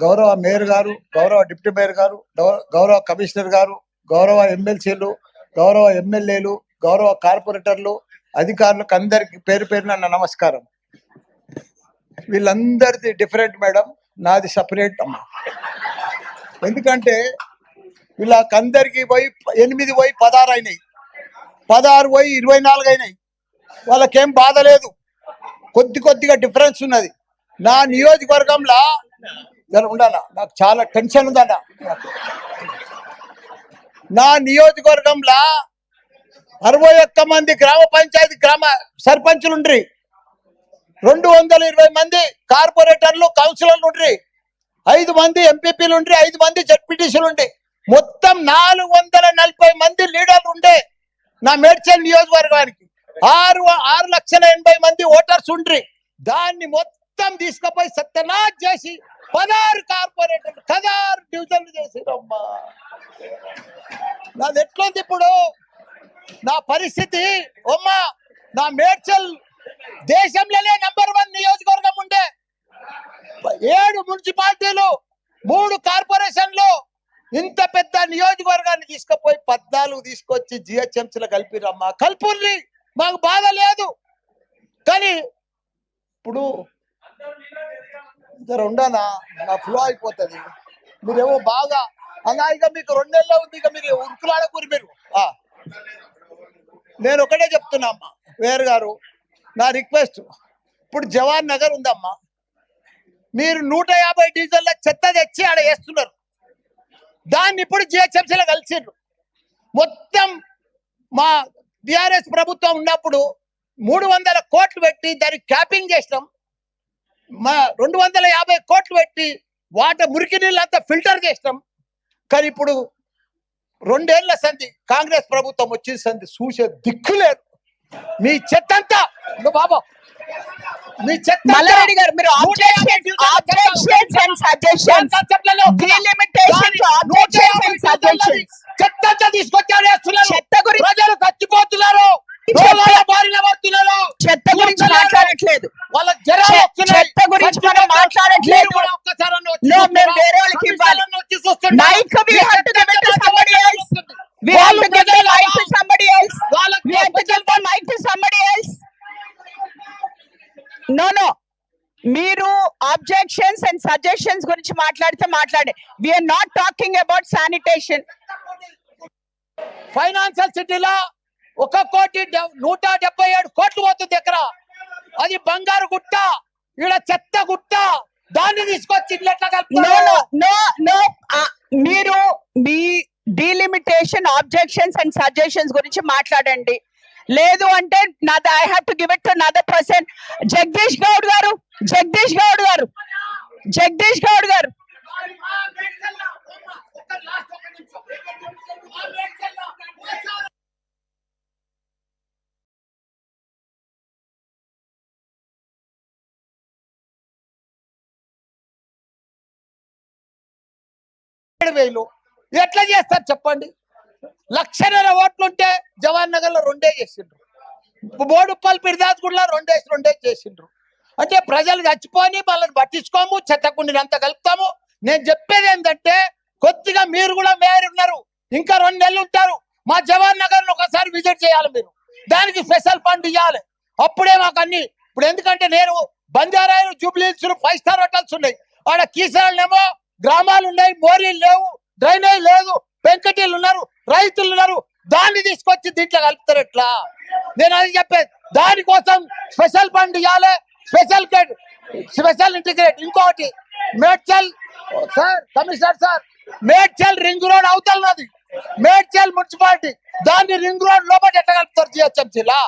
గౌరవ మేయర్ గారు, గౌరవ డిప్యూటీ మేయర్ గారు, గౌరవ కమిషనర్ గారు, గౌరవ ఎమ్మెల్సీలు, గౌరవ ఎమ్మెల్యేలు, గౌరవ కార్పొరేటర్లు, అధికారులకు అందరికి పేరు పేరున నా నమస్కారం. వీళ్ళందరిది డిఫరెంట్ మేడం, నాది సపరేట్ అమ్మా. ఎందుకంటే వీళ్ళకందరికి పోయి 8 పోయి 16 అయినాయి, 16 పోయి 24 అయినాయి. వాళ్ళకేం బాధ లేదు, కొద్దిగా డిఫరెన్స్ ఉన్నది. నా నియోజకవర్గంలో ఉండాలా, నాకు చాలా టెన్షన్ ఉందన్న. నా నియోజకవర్గంలో 61 మంది గ్రామ పంచాయతీ సర్పంచులు ఉండ్రి, 220 మంది కార్పొరేటర్లు కౌన్సిలర్లు ఉండ్రి, 5 మంది ఎంపీపీలు ఉండ్రి, 5 మంది జడ్పీటీసీలు ఉండి, మొత్తం 440 మంది లీడర్లు ఉండే నా మేడ్చల్ నియోజకవర్గానికి. 6,80,000 మంది ఓటర్స్ ఉండ్రి. దాన్ని మొత్తం తీసుకుపోయి సత్యనాథ్ చేసి 16 కార్పొరేటర్లు 16 డివిజన్లు చేసిరమ్మా. నాది ఎట్లుంది ఇప్పుడు నా పరిస్థితి అమ్మా? నా మేడ్చల్ దేశంలోనే నంబర్ 1 నియోజకవర్గం ఉండే, 7 మున్సిపాలిటీలు, 3 కార్పొరేషన్లు, ఇంత పెద్ద నియోజకవర్గాన్ని తీసుకుపోయి 14 తీసుకొచ్చి జిహెచ్ఎంసీలో కలిపిరమ్మా. కల్పుర్రి, మాకు బాధ లేదు. కానీ ఇప్పుడు ఉండనా, నా ఫ్లో అయిపోతుంది. మీరేమో బాగా అలా, ఇక మీకు 2 నెలలు ఉంది, ఇక మీరు ఉరుకులాడకూరి. మీరు నేను ఒకటే చెప్తున్నా అమ్మా, వేరు గారు, నా రిక్వెస్ట్, ఇప్పుడు జవాన్ నగర్ ఉందమ్మా, మీరు 150 డీజిల్ల చెత్త తెచ్చి ఆడ వేస్తున్నారు. దాన్ని ఇప్పుడు జిహెచ్ఎంసీలో కలిసిండ్రు. మొత్తం మా టిఆర్ఎస్ ప్రభుత్వం ఉన్నప్పుడు 300 కోట్లు పెట్టి దానికి క్యాపింగ్ చేసినాం. మా 250 కోట్లు పెట్టి మురికి నీళ్ళంతా ఫిల్టర్ చేసినాం. కానీ ఇప్పుడు 2 ఏళ్ల సంధి కాంగ్రెస్ ప్రభుత్వం వచ్చిన సంధి చూసే దిక్కు లేదు. మీ చెత్త అంతా బాబా, మీ చెత్త మల్లారెడ్డి గారు, మీరు objections and suggestions, delimitations, objections and suggestions, చెత్త అంతా తీసుకొచ్చారు, చెత్త గురించి ప్రజలు చచ్చిపోతున్నారు, చెత్త గురించి మాట్లాడట్లేదు, వాళ్ళకి జరాలు వస్తున్నాయి. చెత్త గురించి మనం మాట్లాడట్లేదు. మేము వేరే వాళ్ళకి ఇవ్వాలి mic. We have to give it to somebody else. We have to give the mic to somebody else. We have to give the mic to somebody else. No. మీరు ఆబ్జెక్షన్స్ అండ్ సజెషన్స్ గురించి మాట్లాడితే మాట్లాడే. We are not talking about sanitation. Financial సిటీలో 1,177 కోట్లు పోతుంది ఎక్కడ. అది బంగారు గుట్ట, ఇక్కడ చెత్త గుట్ట. దాన్ని తీసుకొచ్చి మీరు మీ డీలిమిటేషన్, ఆబ్జెక్షన్స్ అండ్ సజెషన్స్ గురించి మాట్లాడండి. లేదు అంటే I have to give it to another person. Jagadish Goud గారు. ఎట్లా చేస్తారు చెప్పండి? 1,00,000 ఓట్లుంటే జవహర్ నగర్ లో 2 చేసిండ్రు, బోడుప్పల్ పిరిదాస్గూడలో 2 చేసిండ్రు. అంటే ప్రజలు చచ్చిపోని వాళ్ళని పట్టించుకోము, చెత్తకుండిని అంతా కలుపుతాము. నేను చెప్పేది ఏంటంటే, కొద్దిగా మీరు కూడా మేయర్ ఉన్నారు, ఇంకా 2 నెలలు ఉంటారు. మా జవహర్ నగర్ ఒకసారి విజిట్ చేయాలి మీరు. దానికి స్పెషల్ ఫండ్ ఇవ్వాలి. అప్పుడే మాకు అన్ని. ఇప్పుడు ఎందుకంటే నేను బంజారాలు, జూబ్లీహిల్స్ 5 స్టార్ హోటల్స్ ఉన్నాయి. ఆడ కీసరాళ్ళేమో గ్రామాలు ఉన్నాయి, మోరీలు లేవు, డ్రైనేజ్ లేదు, పెంకటీలు ఉన్నారు, రైతులు ఉన్నారు. దాన్ని తీసుకొచ్చి దీంట్లో కలుపుతారు ఎట్లా? నేను అది చెప్పేది. దానికోసం స్పెషల్ ఫండ్ ఇవ్వాలి, స్పెషల్ ఇంటిగ్రేట్. ఇంకొకటి, Medchal sir, commissioner sir, Medchal ring road అవతలది మేడ్చల్ మున్సిపాలిటీ, దాన్ని రింగ్ రోడ్ లోపల ఎట్లా కలుపుతారు జిహెచ్ఎంసీలా?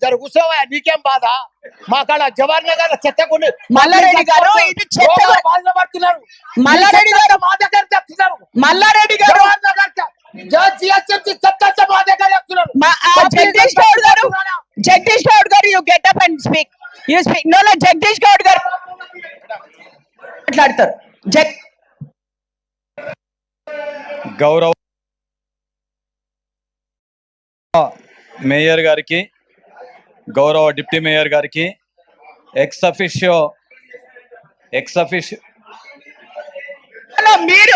జర కూర్చోవా, నీకేం బాధ? మా కాడ జవహర్ నగర్ చెత్తకుండి మల్లారెడ్డి గారు, ఇది బాధపడుతున్నారు. మల్లారెడ్డి గారు మా దగ్గర చెప్తున్నారు. మల్లారెడ్డి గారు, జవహర్ నగర్ జిహెచ్ఎంసీ చెత్త మా దగ్గర చెప్తున్నారు. Jagadish Goud garu, you get up and speak. You speak. No, Jagadish Goud garu మాట్లాడతారు. గౌరవ మేయర్ గారికి, గౌరవ డిప్యూటీ మేయర్ గారికి, ఎక్స్ అఫిషియో ఎక్స్ అఫీషియల్ మీరు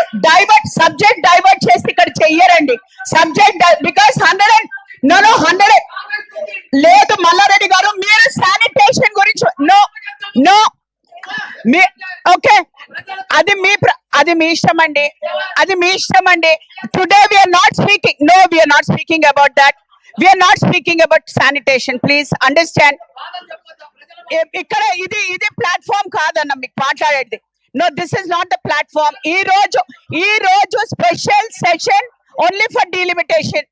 సబ్జెక్ట్ డైవర్ట్ చేసి ఇక్కడ చెయ్యరండి. సబ్జెక్ట్ బికాస్ 100 లేదు మల్లారెడ్డి గారు, మీరు శానిటేషన్ గురించి నో ఓకే, అది మీ ఇష్టం అండి, అది మీ ఇష్టం అండి. Today we're not speaking about that. We're not speaking about sanitation. Please understand. ఇక్కడ ఇది ప్లాట్ఫామ్ కాదన్న మీకు మాట్లాడేది. No, this is not the platform. ఈ రోజు special session only for delimitation.